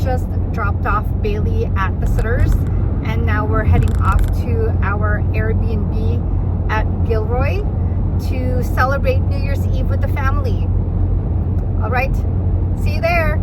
just dropped off Bailey at Visitors, and now we're heading off to our Airbnb at Gilroy to celebrate New Year's Eve with the family. All right, see you there.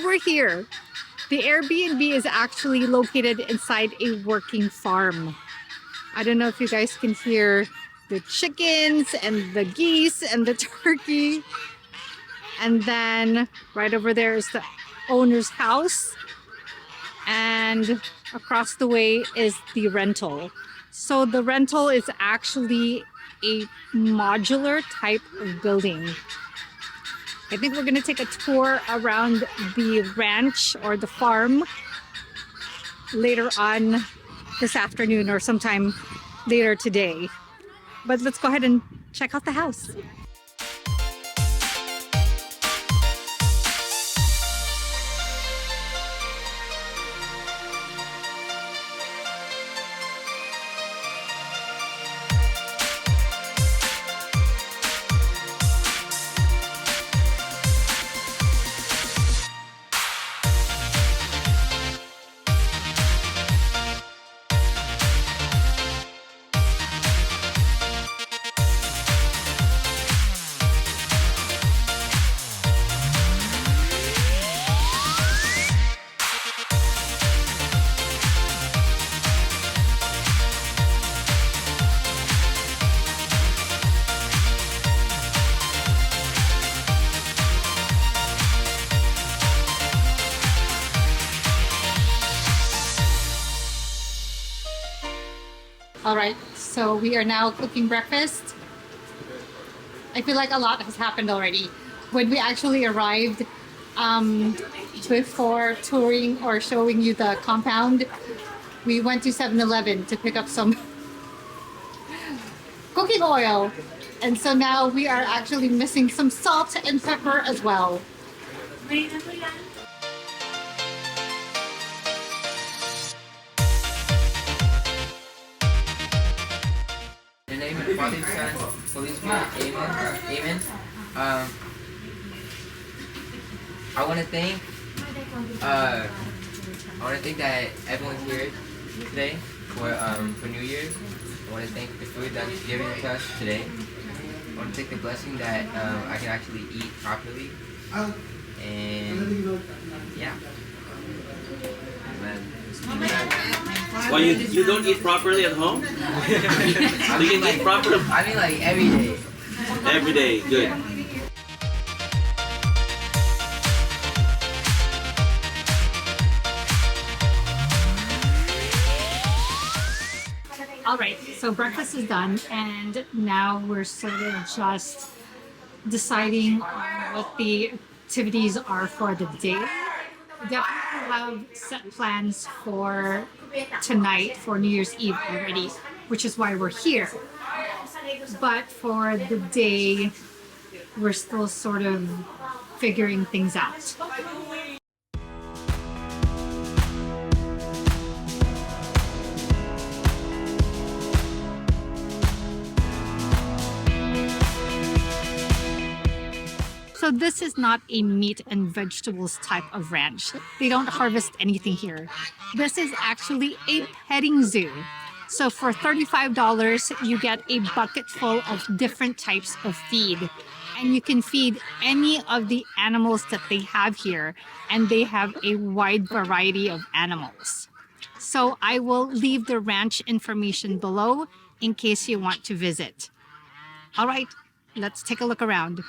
We're here. The Airbnb is actually located inside a working farm. I don't know if you guys can hear the chickens and the geese and the turkey. And then right over there is the owner's house. And across the way is the rental. So the rental is actually a modular type of building. I think we're gonna take a tour around the ranch or the farm later on this afternoon or sometime later today. But let's go ahead and check out the house. All right, so we are now cooking breakfast. I feel like a lot has happened already. When we actually arrived, before touring or showing you the compound, we went to 7-Eleven to pick up some cooking oil. And so now we are actually missing some salt and pepper as well. Father, Son, Holy Spirit, amen. Amen. I want to thank that everyone's here today for New Year's. I want to thank the food that's given to us today. I want to take the blessing that I can actually eat properly. And yeah. Amen. Well, you don't eat properly at home? You can eat properly? I mean like every day. Every day, good. All right, so breakfast is done, and now we're sort of just deciding on what the activities are for the day. We definitely have set plans for tonight for New Year's Eve already, which is why we're here. But for the day, we're still sort of figuring things out. So this is not a meat and vegetables type of ranch. They don't harvest anything here. This is actually a petting zoo. So for $35, you get a bucket full of different types of feed. And you can feed any of the animals that they have here. And they have a wide variety of animals. So I will leave the ranch information below in case you want to visit. All right, let's take a look around.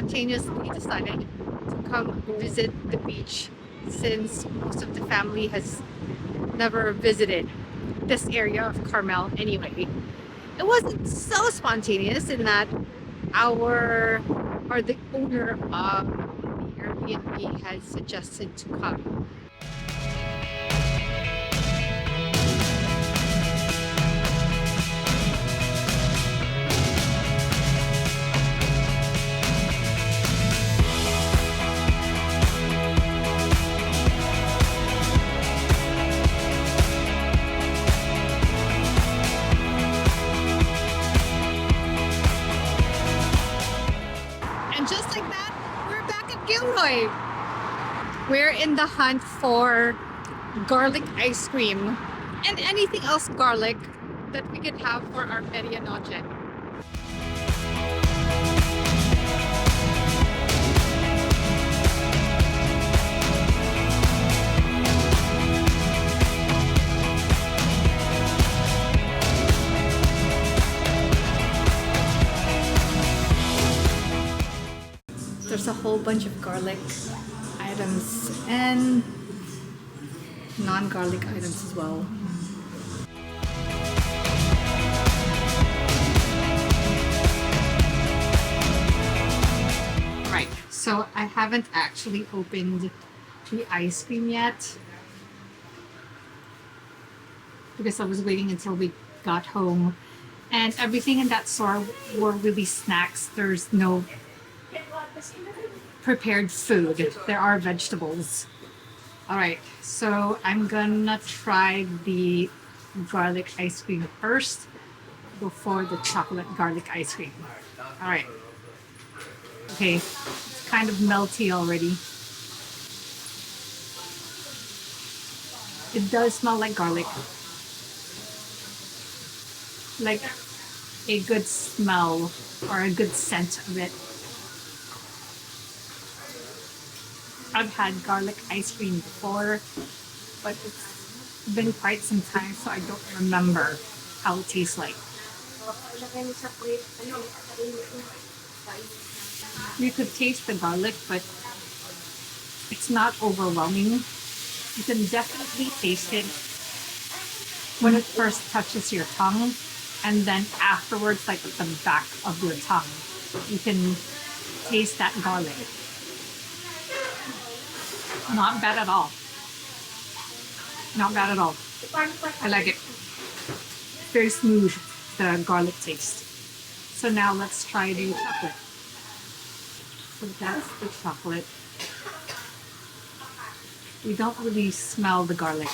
spontaneously decided to come visit the beach since most of the family has never visited this area of Carmel anyway. It wasn't so spontaneous in that the owner of the Airbnb had suggested to come. And just like that, we're back at Gilroy. We're in the hunt for garlic ice cream and anything else garlic that we could have for our medianoche. There's a whole bunch of garlic items and non-garlic items as well. Right, so I haven't actually opened the ice cream yet because I was waiting until we got home, and everything in that store were really snacks. There's no prepared food. There are vegetables. All right, so I'm gonna try the garlic ice cream first before the chocolate garlic ice cream. All right. Okay, it's kind of melty already. It does smell like garlic. Like a good smell or a good scent of it. I've had garlic ice cream before, but it's been quite some time, so I don't remember how it tastes like. You could taste the garlic, but it's not overwhelming. You can definitely taste it when it first touches your tongue, and then afterwards, like at the back of your tongue, you can taste that garlic. Not bad at all. Not bad at all. I like it. Very smooth, the garlic taste. So now let's try the chocolate. So that's the chocolate. We don't really smell the garlic.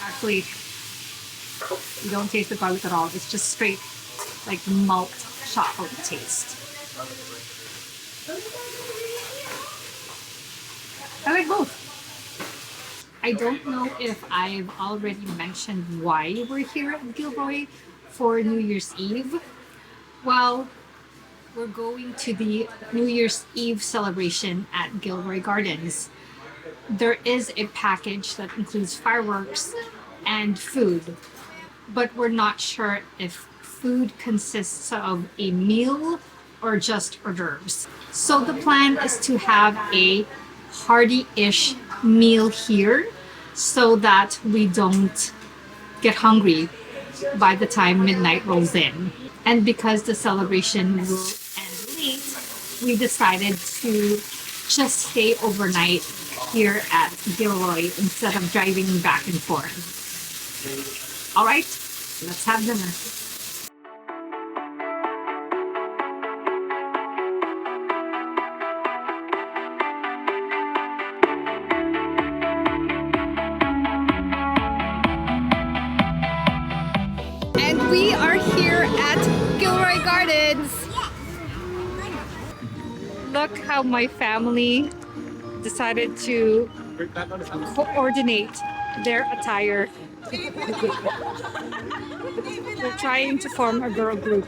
Actually, you don't taste the garlic at all. It's just straight, like malt chocolate taste. I like both. I don't know if I've already mentioned why we're here at Gilroy for New Year's Eve. Well, we're going to the New Year's Eve celebration at Gilroy Gardens. There is a package that includes fireworks and food, but we're not sure if food consists of a meal or just hors d'oeuvres. So the plan is to have a hearty-ish meal here so that we don't get hungry by the time midnight rolls in. And because the celebration will end late, we decided to just stay overnight here at Gilroy instead of driving back and forth. All right, let's have dinner. And we are here at Gilroy Gardens. Look how my family decided to coordinate their attire. We're trying to form a girl group.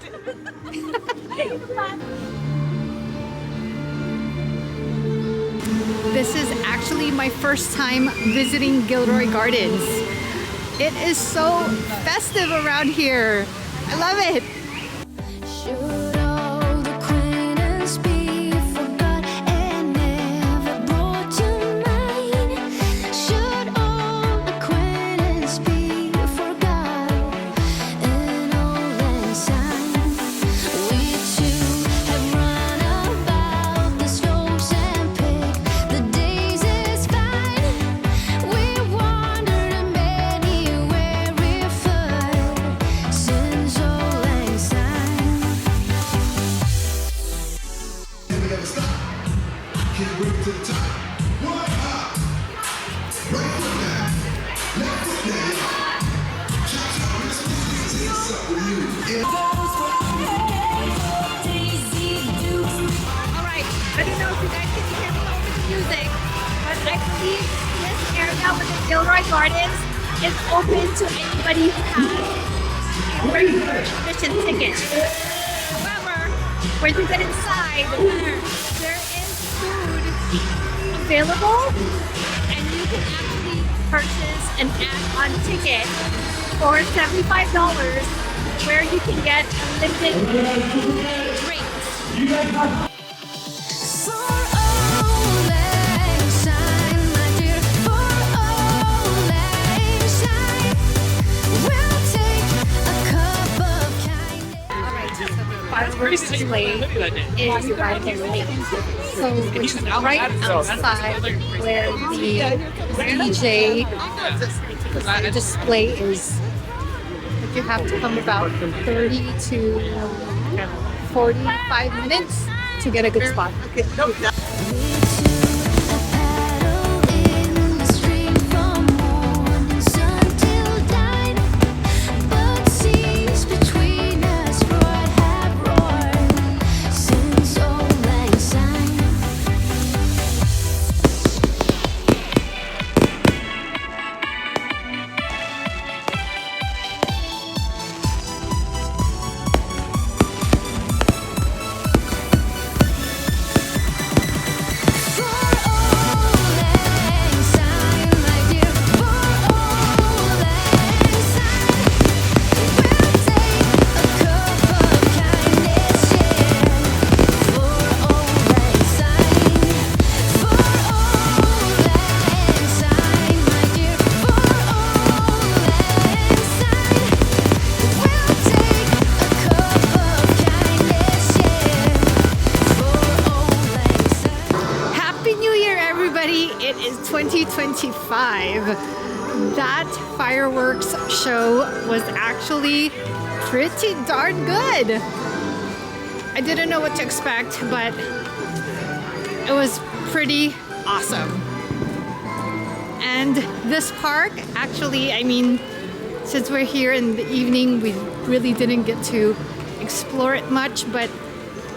This is actually my first time visiting Gilroy Gardens. It is so festive around here. I love it. Should old acquaintance be forgot and never brought to mind? Should old acquaintance be forgot and all that time? We two have run about the slopes and picked the days is fine. We wandered many weary foot since old lang syne. We never stop. Can't wait to the top. One hop. Right foot now. Left foot now, y'all. Chop, chop. What's up with you? Alright, I don't know if you guys can hear me over the music, but I believe this area within Gilroy Gardens is open to anybody who has a regular admission ticket. However, when you get inside, there is food available and you can actually purchase an add-on ticket for $75 where you can get unlimited drinks. For old lang syne, my dear, for old lang syne, we'll take a cup of kindness. Alright, so the fireworks display is right there. So it's right outside where the DJ display is. But you have to come about 30 to 45 minutes to get a good spot. We two have paddled in the stream from morning sun till dine, but seas between us have roared since old lang syne. For old lang syne, my dear, for old lang syne, we'll take a cup of kindness, yeah. For old lang syne, for old lang syne, my dear, for old lang syne, we'll take a cup of kindness, yeah. For old lang syne. Happy New Year, everybody! It is 2025. That fireworks show was actually pretty darn good. I didn't know what to expect, but it was pretty awesome. And this park, actually, I mean, since we're here in the evening, we really didn't get to explore it much, but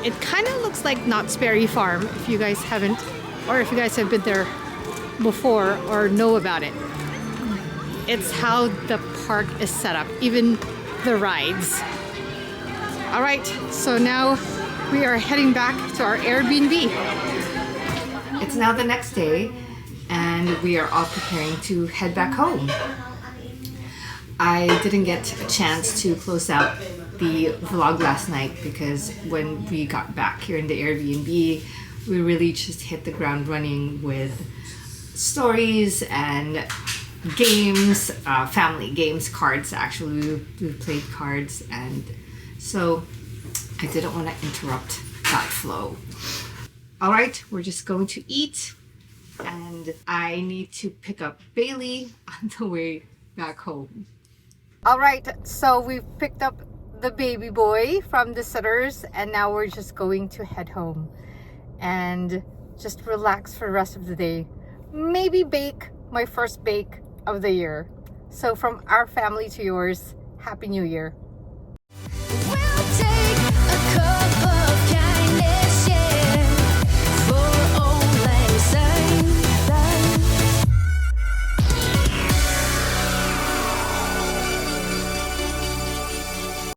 it kind of looks like Knott's Berry Farm if you guys haven't, or if you guys have been there before or know about it. It's how the park is set up, even the rides. All right, so now we are heading back to our Airbnb. It's now the next day and we are all preparing to head back home. I didn't get a chance to close out the vlog last night because when we got back here in the Airbnb, we really just hit the ground running with stories and games, family games, cards actually. We played cards, and so I didn't want to interrupt that flow. All right, we're just going to eat, and I need to pick up Bailey on the way back home. All right, so we've picked up the baby boy from the sitters, and now we're just going to head home and just relax for the rest of the day. Maybe bake my first bake of the year. So from our family to yours, Happy New Year.